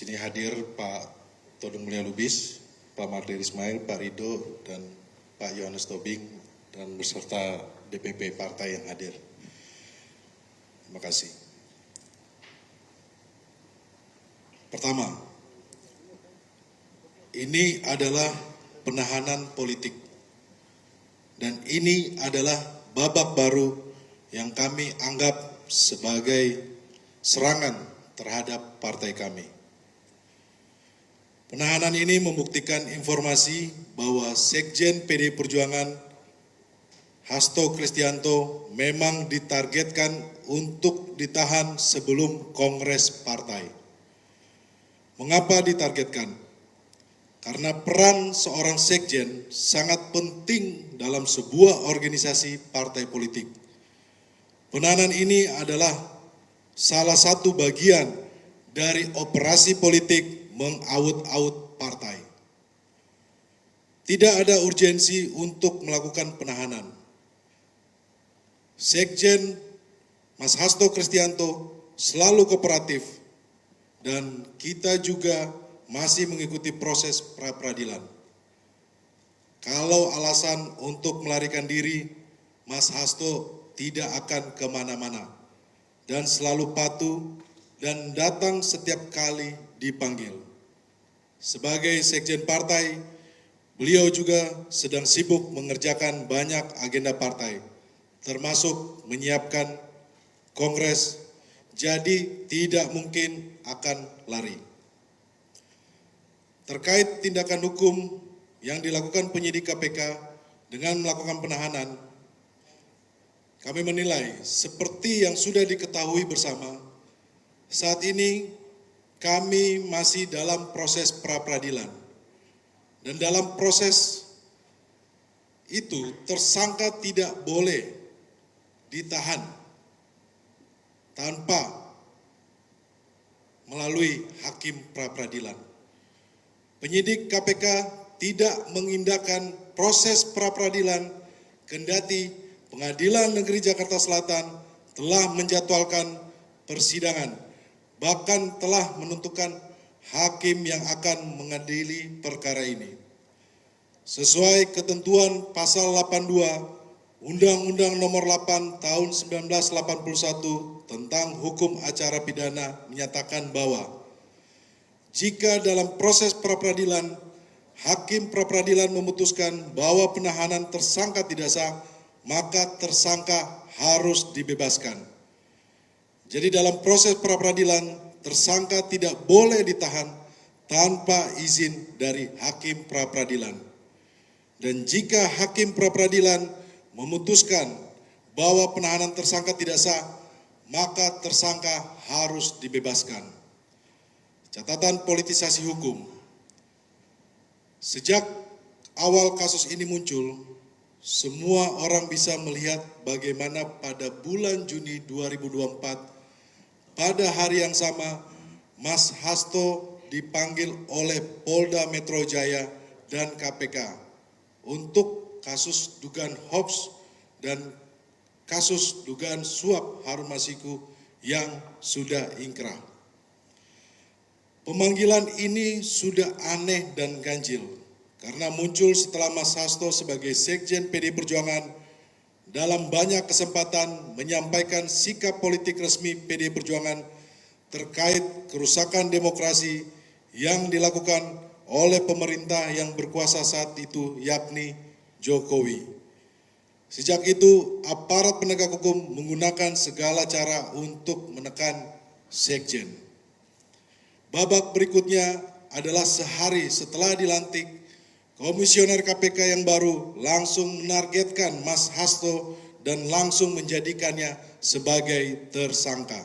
sini hadir Pak Todung Mulia Lubis, Pak Mardhani Ismail, Pak Rido, dan Pak Yohanes Tobing, dan beserta DPP partai yang hadir. Terima kasih. Pertama, ini adalah penahanan politik. Dan ini adalah babak baru yang kami anggap sebagai serangan terhadap partai kami. Penahanan ini membuktikan informasi bahwa Sekjen PD Perjuangan Hasto Kristianto memang ditargetkan untuk ditahan sebelum Kongres Partai. Mengapa ditargetkan? Karena peran seorang sekjen sangat penting dalam sebuah organisasi partai politik. Penahanan ini adalah salah satu bagian dari operasi politik mengaut-aut partai. Tidak ada urgensi untuk melakukan penahanan. Sekjen Mas Hasto Kristianto selalu kooperatif dan kita juga masih mengikuti proses pra-peradilan. Kalau alasan untuk melarikan diri, Mas Hasto tidak akan kemana-mana dan selalu patuh dan datang setiap kali dipanggil. Sebagai sekjen partai, beliau juga sedang sibuk mengerjakan banyak agenda partai, termasuk menyiapkan kongres, jadi tidak mungkin akan lari. Terkait tindakan hukum yang dilakukan penyidik KPK dengan melakukan penahanan, kami menilai seperti yang sudah diketahui bersama, saat ini kami masih dalam proses pra-peradilan. Dan dalam proses itu tersangka tidak boleh ditahan tanpa melalui hakim pra-peradilan. Penyidik KPK tidak mengindahkan proses pra-peradilan, kendati Pengadilan Negeri Jakarta Selatan telah menjadwalkan persidangan, bahkan telah menentukan hakim yang akan mengadili perkara ini. Sesuai ketentuan pasal 82 Undang-Undang Nomor 8 Tahun 1981 tentang Hukum Acara Pidana menyatakan bahwa jika dalam proses pra-peradilan, hakim pra-peradilan memutuskan bahwa penahanan tersangka tidak sah, maka tersangka harus dibebaskan. Jadi dalam proses pra-peradilan, tersangka tidak boleh ditahan tanpa izin dari hakim pra-peradilan. Dan jika hakim pra-peradilan memutuskan bahwa penahanan tersangka tidak sah, maka tersangka harus dibebaskan. Catatan politisasi hukum. Sejak awal kasus ini muncul, semua orang bisa melihat bagaimana pada bulan Juni 2024, pada hari yang sama, Mas Hasto dipanggil oleh Polda Metro Jaya dan KPK untuk kasus dugaan hoax dan kasus dugaan suap Harun Masiku yang sudah ingkrah. Pemanggilan ini sudah aneh dan ganjil karena muncul setelah Mas Hasto sebagai Sekjen PD Perjuangan dalam banyak kesempatan menyampaikan sikap politik resmi PD Perjuangan terkait kerusakan demokrasi yang dilakukan oleh pemerintah yang berkuasa saat itu, yakni Jokowi. Sejak itu, aparat penegak hukum menggunakan segala cara untuk menekan Sekjen. Babak berikutnya adalah sehari setelah dilantik, Komisioner KPK yang baru langsung menargetkan Mas Hasto dan langsung menjadikannya sebagai tersangka.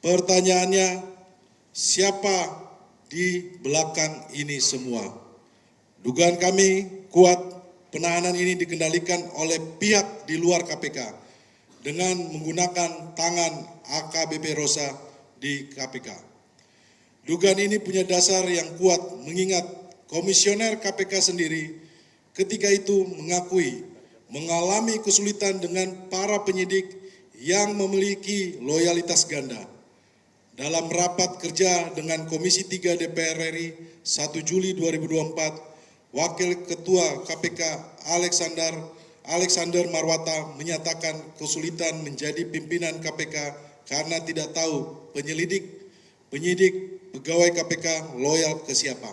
Pertanyaannya, siapa di belakang ini semua? Dugaan kami kuat penahanan ini dikendalikan oleh pihak di luar KPK dengan menggunakan tangan AKBP Rosa di KPK. Dugaan ini punya dasar yang kuat mengingat Komisioner KPK sendiri ketika itu mengakui mengalami kesulitan dengan para penyidik yang memiliki loyalitas ganda. Dalam rapat kerja dengan Komisi 3 DPR RI 1 Juli 2024, Wakil Ketua KPK Alexander Marwata menyatakan kesulitan menjadi pimpinan KPK karena tidak tahu penyidik, pegawai KPK loyal ke siapa.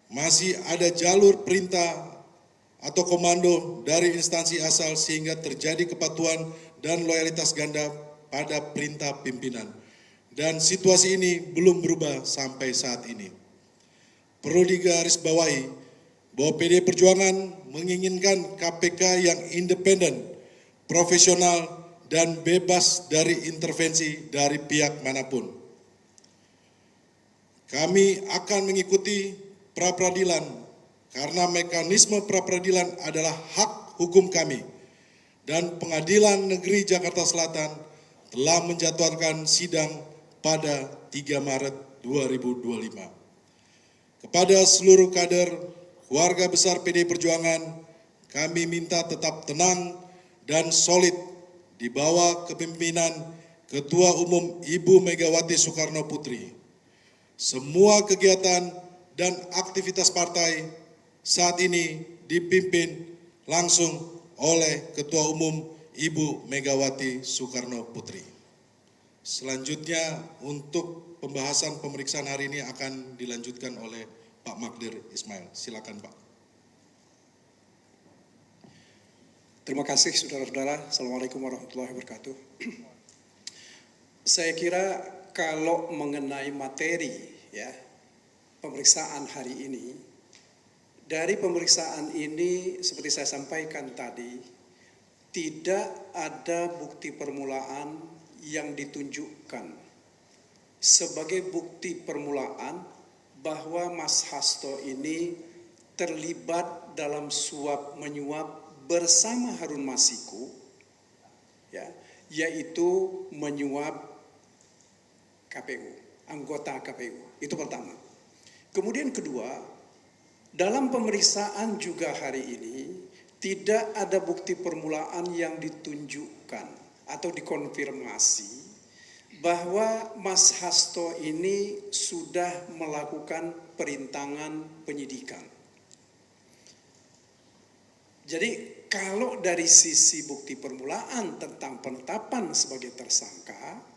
Masih ada jalur perintah atau komando dari instansi asal sehingga terjadi kepatuhan dan loyalitas ganda pada perintah pimpinan. Dan situasi ini belum berubah sampai saat ini. Perlu digarisbawahi bahwa PDI Perjuangan menginginkan KPK yang independen, profesional, dan bebas dari intervensi dari pihak manapun. Kami akan mengikuti pra-peradilan karena mekanisme pra-peradilan adalah hak hukum kami dan Pengadilan Negeri Jakarta Selatan telah menjadwalkan sidang pada 3 Maret 2025. Kepada seluruh kader keluarga besar PDI Perjuangan, kami minta tetap tenang dan solid di bawah kepemimpinan Ketua Umum Ibu Megawati Soekarno Putri. Semua kegiatan dan aktivitas partai saat ini dipimpin langsung oleh Ketua Umum Ibu Megawati Soekarno Putri. Selanjutnya untuk pembahasan pemeriksaan hari ini akan dilanjutkan oleh Pak Magdir Ismail. Silakan Pak. Terima kasih saudara-saudara. Assalamualaikum warahmatullahi wabarakatuh. Saya kira kalau mengenai materi pemeriksaan hari ini, dari pemeriksaan ini seperti saya sampaikan tadi, tidak ada bukti permulaan yang ditunjukkan sebagai bukti permulaan bahwa Mas Hasto ini terlibat dalam suap menyuap bersama Harun Masiku, yaitu menyuap KPU, anggota KPU. Itu pertama. Kemudian kedua, dalam pemeriksaan juga hari ini tidak ada bukti permulaan yang ditunjukkan atau dikonfirmasi bahwa Mas Hasto ini sudah melakukan perintangan penyidikan. Jadi kalau dari sisi bukti permulaan tentang penetapan sebagai tersangka,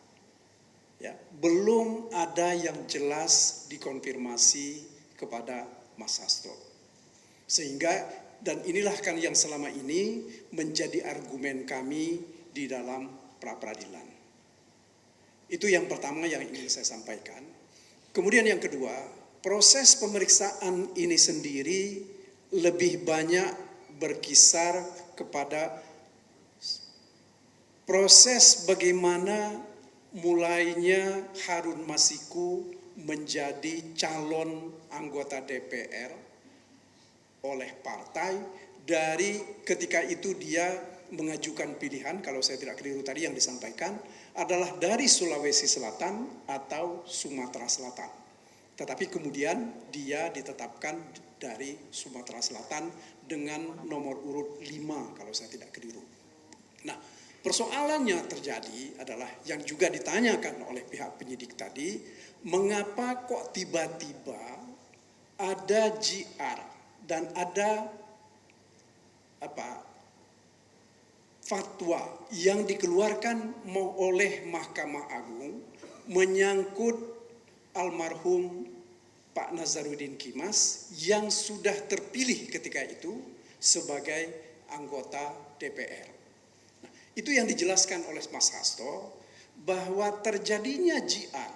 belum ada yang jelas dikonfirmasi kepada Mas Hasto. Sehingga, dan inilah kan yang selama ini menjadi argumen kami di dalam pra-peradilan. Itu yang pertama yang ingin saya sampaikan. Kemudian yang kedua, proses pemeriksaan ini sendiri lebih banyak berkisar kepada proses bagaimana mulainya Harun Masiku menjadi calon anggota DPR oleh partai dari ketika itu dia mengajukan pilihan, kalau saya tidak keliru tadi yang disampaikan, adalah dari Sulawesi Selatan atau Sumatera Selatan. Tetapi kemudian dia ditetapkan dari Sumatera Selatan dengan nomor urut 5 kalau saya tidak keliru. Nah, persoalannya terjadi adalah yang juga ditanyakan oleh pihak penyidik tadi, mengapa kok tiba-tiba ada JR dan ada fatwa yang dikeluarkan oleh Mahkamah Agung menyangkut almarhum Pak Nazarudin Kimas yang sudah terpilih ketika itu sebagai anggota DPR. Nah, itu yang dijelaskan oleh Mas Hasto bahwa terjadinya JR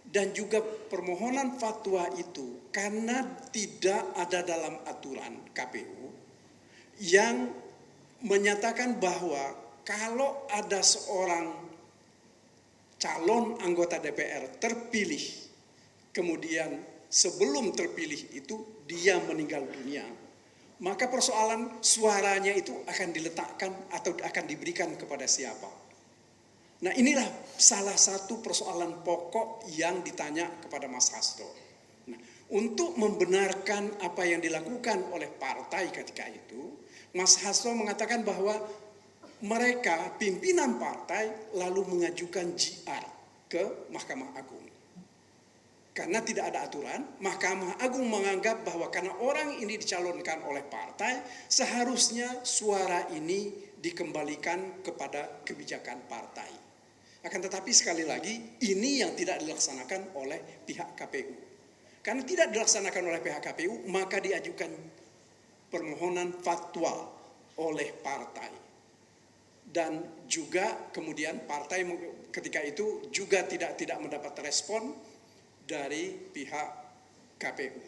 dan juga permohonan fatwa itu karena tidak ada dalam aturan KPU yang menyatakan bahwa kalau ada seorang calon anggota DPR terpilih, kemudian sebelum terpilih itu dia meninggal dunia, maka persoalan suaranya itu akan diletakkan atau akan diberikan kepada siapa. Nah, inilah salah satu persoalan pokok yang ditanya kepada Mas Hasto. Nah, untuk membenarkan apa yang dilakukan oleh partai ketika itu, Mas Hasto mengatakan bahwa mereka pimpinan partai lalu mengajukan JR ke Mahkamah Agung. Karena tidak ada aturan, Mahkamah Agung menganggap bahwa karena orang ini dicalonkan oleh partai, seharusnya suara ini dikembalikan kepada kebijakan partai. Akan tetapi sekali lagi, ini yang tidak dilaksanakan oleh pihak KPU. Karena tidak dilaksanakan oleh pihak KPU, maka diajukan permohonan fatwa oleh partai. Dan juga kemudian partai ketika itu juga tidak mendapat respon dari pihak KPU.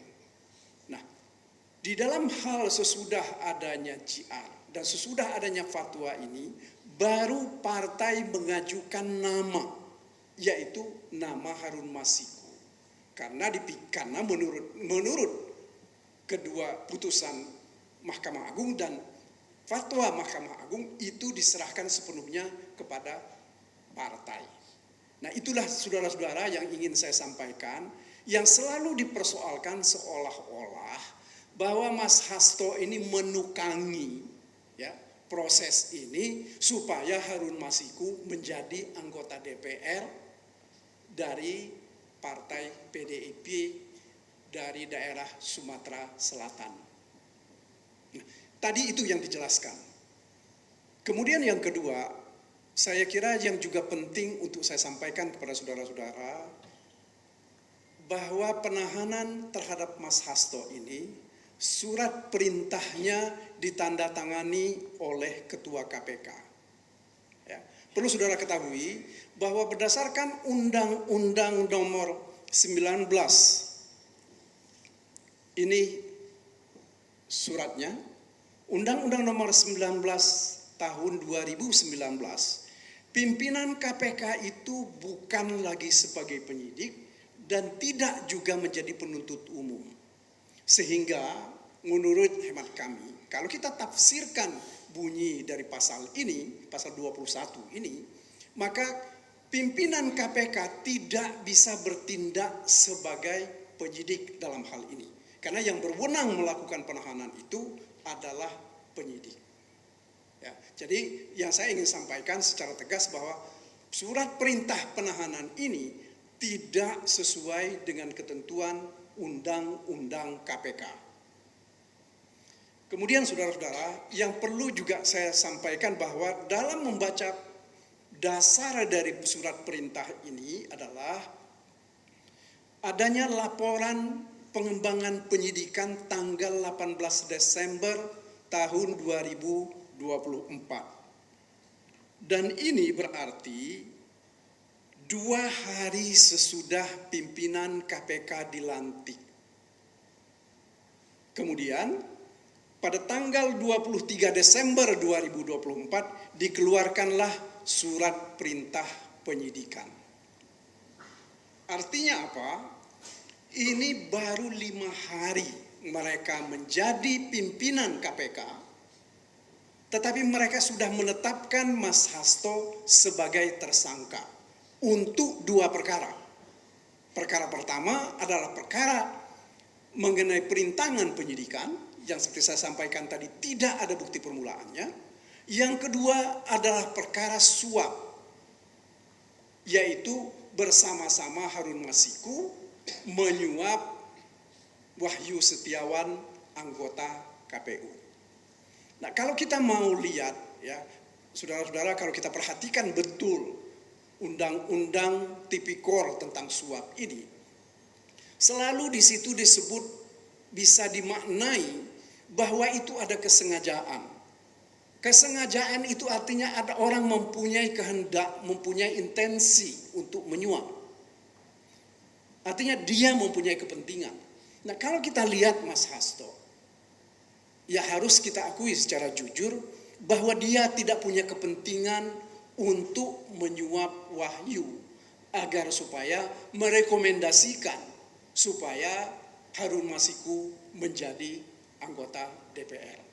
Nah, di dalam hal sesudah adanya JR dan sesudah adanya fatwa ini, baru partai mengajukan nama, yaitu nama Harun Masiku. Karena menurut kedua putusan Mahkamah Agung dan fatwa Mahkamah Agung itu diserahkan sepenuhnya kepada partai. Nah, itulah saudara-saudara yang ingin saya sampaikan, yang selalu dipersoalkan seolah-olah bahwa Mas Hasto ini menukangi ya proses ini supaya Harun Masiku menjadi anggota DPR dari Partai PDIP dari daerah Sumatera Selatan. Nah, tadi itu yang dijelaskan. Kemudian yang kedua, saya kira yang juga penting untuk saya sampaikan kepada saudara-saudara, bahwa penahanan terhadap Mas Hasto ini, surat perintahnya ditandatangani oleh Ketua KPK. Ya. Perlu saudara ketahui bahwa berdasarkan Undang-Undang Nomor 19, ini suratnya, Undang-Undang Nomor 19 tahun 2019, pimpinan KPK itu bukan lagi sebagai penyidik dan tidak juga menjadi penuntut umum. Sehingga menurut hemat kami, kalau kita tafsirkan bunyi dari pasal ini, pasal 21 ini, maka pimpinan KPK tidak bisa bertindak sebagai penyidik dalam hal ini. Karena yang berwenang melakukan penahanan itu adalah penyidik. Ya, jadi yang saya ingin sampaikan secara tegas bahwa surat perintah penahanan ini tidak sesuai dengan ketentuan Undang-Undang KPK. Kemudian saudara-saudara, yang perlu juga saya sampaikan bahwa dalam membaca dasar dari surat perintah ini adalah adanya laporan pengembangan penyidikan tanggal 18 Desember tahun 2024. Dan ini berarti 2 hari sesudah pimpinan KPK dilantik. Kemudian pada tanggal 23 Desember 2024 dikeluarkanlah surat perintah penyidikan. Artinya apa? Ini baru 5 hari mereka menjadi pimpinan KPK, tetapi mereka sudah menetapkan Mas Hasto sebagai tersangka untuk 2 perkara. Perkara pertama adalah perkara mengenai perintangan penyidikan, yang seperti saya sampaikan tadi tidak ada bukti permulaannya. Yang kedua adalah perkara suap, yaitu bersama-sama Harun Masiku menyuap Wahyu Setiawan, anggota KPU. Nah, kalau kita mau lihat ya, saudara-saudara, kalau kita perhatikan betul Undang-Undang Tipikor tentang suap ini, selalu di situ disebut, bisa dimaknai bahwa itu ada kesengajaan. Kesengajaan itu artinya ada orang mempunyai kehendak, mempunyai intensi untuk menyuap. Artinya dia mempunyai kepentingan. Nah, kalau kita lihat Mas Hasto, ya harus kita akui secara jujur bahwa dia tidak punya kepentingan untuk menyuap Wahyu agar supaya merekomendasikan supaya Harun Masiku menjadi anggota DPR.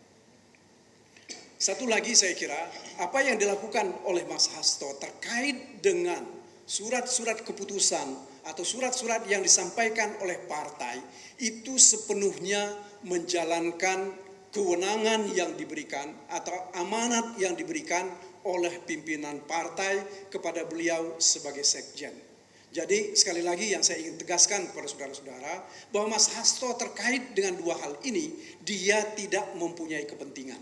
Satu lagi saya kira apa yang dilakukan oleh Mas Hasto terkait dengan surat-surat keputusan atau surat-surat yang disampaikan oleh partai itu sepenuhnya menjalankan kewenangan yang diberikan atau amanat yang diberikan oleh pimpinan partai kepada beliau sebagai sekjen. Jadi sekali lagi yang saya ingin tegaskan kepada saudara-saudara bahwa Mas Hasto terkait dengan dua hal ini dia tidak mempunyai kepentingan.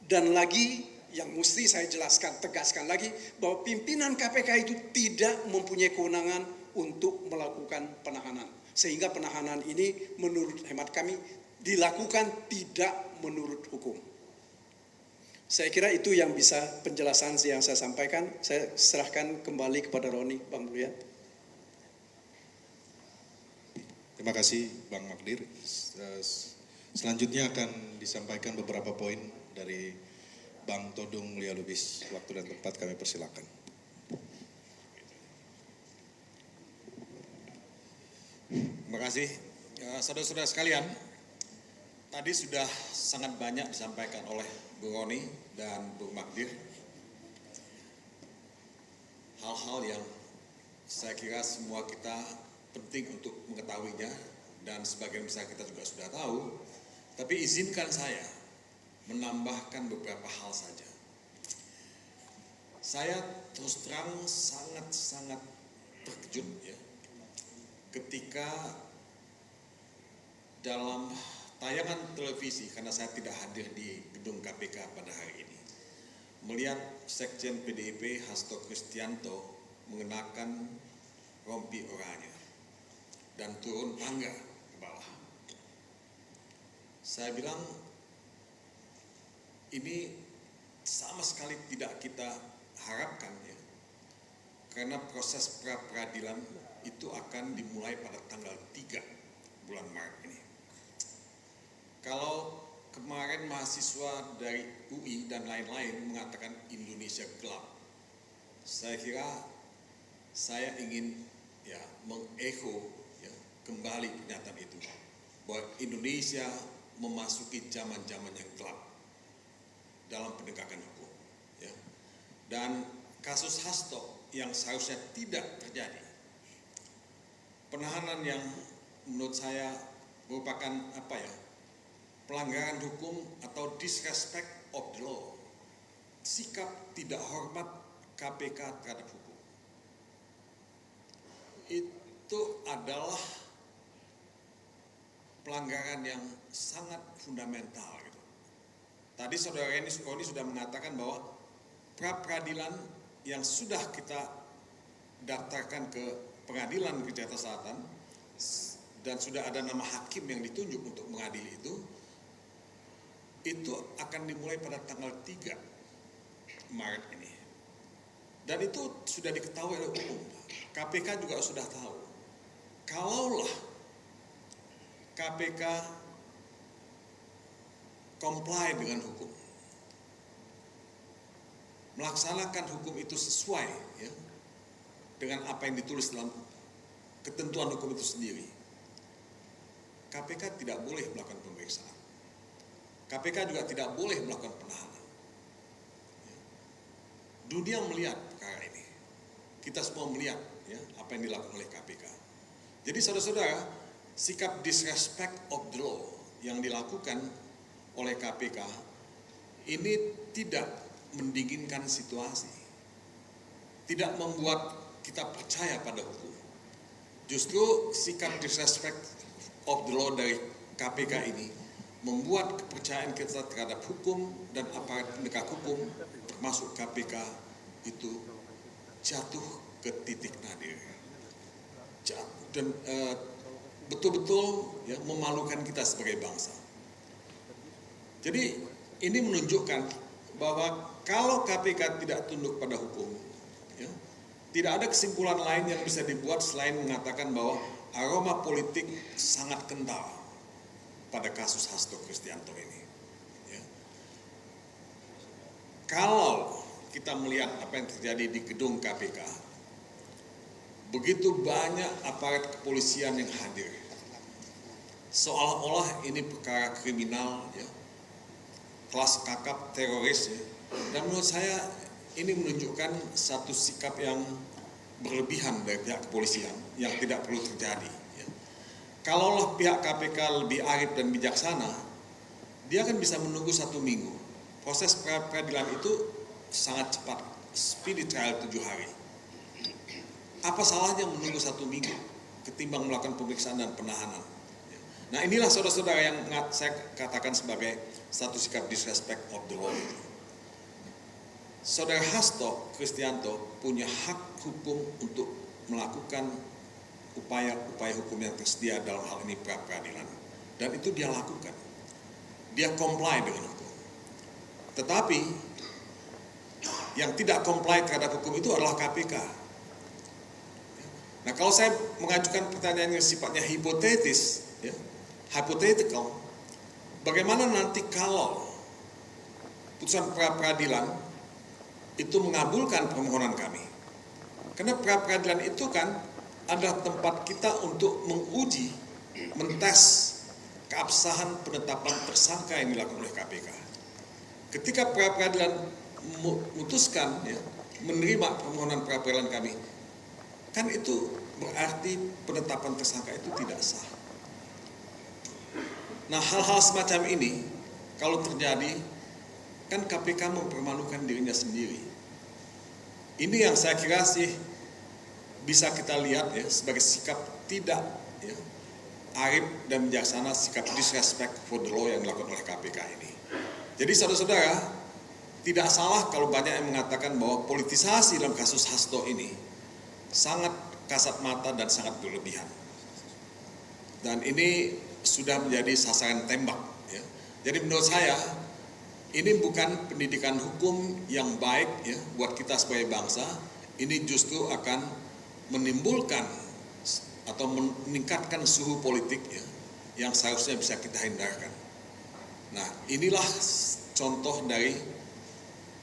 Dan lagi yang mesti saya jelaskan, tegaskan lagi bahwa pimpinan KPK itu tidak mempunyai kewenangan untuk melakukan penahanan. Sehingga penahanan ini menurut hemat kami dilakukan tidak menurut hukum. Saya kira itu yang bisa penjelasan yang saya sampaikan. Saya serahkan kembali kepada Roni, Bang Buliat. Terima kasih Bang Magdir. Selanjutnya akan disampaikan beberapa poin dari Bang Todung Mulia Lubis. Waktu dan tempat kami persilakan. Terima kasih. Saudara-saudara sekalian, tadi sudah sangat banyak disampaikan oleh Bung Roni dan Bung Magdir. Hal-hal yang saya kira semua kita penting untuk mengetahuinya dan sebagian besar kita juga sudah tahu. Tapi izinkan saya menambahkan beberapa hal saja. Saya terus terang sangat-sangat terkejut ya, ketika dalam tayangan televisi, karena saya tidak hadir di gedung KPK pada hari ini, melihat Sekjen PDIP Hasto Kristianto mengenakan rompi oranye dan turun tangga ke bawah. Saya bilang ini sama sekali tidak kita harapkan ya, karena proses pra-peradilan itu akan dimulai pada tanggal 3 bulan Maret ini. Kalau kemarin mahasiswa dari UI dan lain-lain mengatakan Indonesia gelap, saya kira saya ingin ya mengecho ya, kembali pernyataan itu bahwa Indonesia memasuki zaman-zaman yang gelap dalam penegakan hukum ya. Dan kasus Hasto yang seharusnya tidak terjadi, penahanan yang menurut saya merupakan pelanggaran hukum atau disrespect of the law, sikap tidak hormat KPK terhadap hukum, itu adalah pelanggaran yang sangat fundamental gitu. Tadi saudara Roni sudah mengatakan bahwa pra-peradilan yang sudah kita daftarkan ke pengadilan negeri Jakarta Selatan dan sudah ada nama hakim yang ditunjuk untuk mengadili itu akan dimulai pada tanggal 3 Maret ini. Dan itu sudah diketahui oleh umum. KPK juga sudah tahu. Kalaulah KPK comply dengan hukum, melaksanakan hukum itu sesuai ya, dengan apa yang ditulis dalam ketentuan hukum itu sendiri, KPK tidak boleh melakukan pemeriksaan. KPK juga tidak boleh melakukan penahanan. Dunia melihat perkara ini. Kita semua melihat ya, apa yang dilakukan oleh KPK. Jadi saudara-saudara, sikap disrespect of the law yang dilakukan oleh KPK ini tidak mendinginkan situasi. Tidak membuat kita percaya pada hukum. Justru sikap disrespect of the law dari KPK ini membuat kepercayaan kita terhadap hukum dan aparat penegak hukum termasuk KPK itu jatuh ke titik nadir. Dan betul-betul ya, memalukan kita sebagai bangsa. Jadi ini menunjukkan bahwa kalau KPK tidak tunduk pada hukum, ya, tidak ada kesimpulan lain yang bisa dibuat selain mengatakan bahwa aroma politik sangat kental pada kasus Hasto Kristianto ini. Ya. Kalau kita melihat apa yang terjadi di gedung KPK, begitu banyak aparat kepolisian yang hadir, seolah-olah ini perkara kriminal, ya, kelas kakap teroris, ya. Dan menurut saya ini menunjukkan satu sikap yang berlebihan dari pihak kepolisian yang tidak perlu terjadi. Kalaulah pihak KPK lebih arif dan bijaksana, dia akan bisa menunggu 1 minggu. Proses peradilan itu sangat cepat, speedy trial 7 hari. apa salahnya menunggu 1 minggu ketimbang melakukan pemeriksaan dan penahanan? Nah, inilah saudara-saudara yang saya katakan sebagai satu sikap disrespect of the law. Saudara Hasto Kristianto punya hak hukum untuk melakukan upaya-upaya hukum yang tersedia dalam hal ini pra-peradilan. Dan itu dia lakukan. Dia comply dengan hukum. Tetapi yang tidak comply terhadap hukum itu adalah KPK. Nah, kalau saya mengajukan pertanyaan yang sifatnya hipotetis, ya, hypothetical, bagaimana nanti kalau putusan pra-peradilan itu mengabulkan permohonan kami? Karena pra-peradilan itu kan adalah tempat kita untuk menguji, mentes keabsahan penetapan tersangka yang dilakukan oleh KPK. Ketika pra-peradilan memutuskan, ya, menerima permohonan pra-peradilan kami, kan itu berarti penetapan tersangka itu tidak sah. Nah, hal-hal semacam ini kalau terjadi, kan KPK mempermalukan dirinya sendiri. Ini yang saya kira sih bisa kita lihat, ya, sebagai sikap tidak, ya, arif dan bijaksana, sikap disrespect for the law yang dilakukan oleh KPK ini. Jadi saudara-saudara, tidak salah kalau banyak yang mengatakan bahwa politisasi dalam kasus Hasto ini sangat kasat mata dan sangat berlebihan. Dan ini sudah menjadi sasaran tembak, ya. Jadi menurut saya ini bukan pendidikan hukum yang baik, ya, buat kita sebagai bangsa. Ini justru akan menimbulkan atau meningkatkan suhu politik, ya, yang seharusnya bisa kita hindarkan. Nah, inilah contoh dari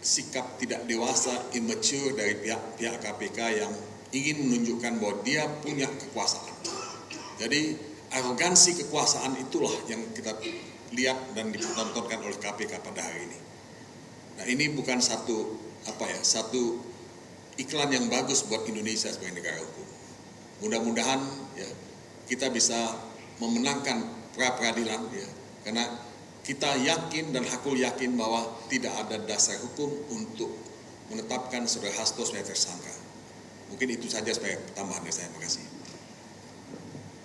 sikap tidak dewasa, immature dari pihak KPK yang ingin menunjukkan bahwa dia punya kekuasaan. Jadi arogansi kekuasaan itulah yang kita lihat dan dipertontonkan oleh KPK pada hari ini. Nah, ini bukan satu iklan yang bagus buat Indonesia sebagai negara hukum. Mudah-mudahan, ya, kita bisa memenangkan pra-peradilan, ya, karena kita yakin dan Hakul yakin bahwa tidak ada dasar hukum untuk menetapkan saudara Hasto sebagai tersangka. Mungkin itu saja sebagai tambahan dari saya. Terima kasih.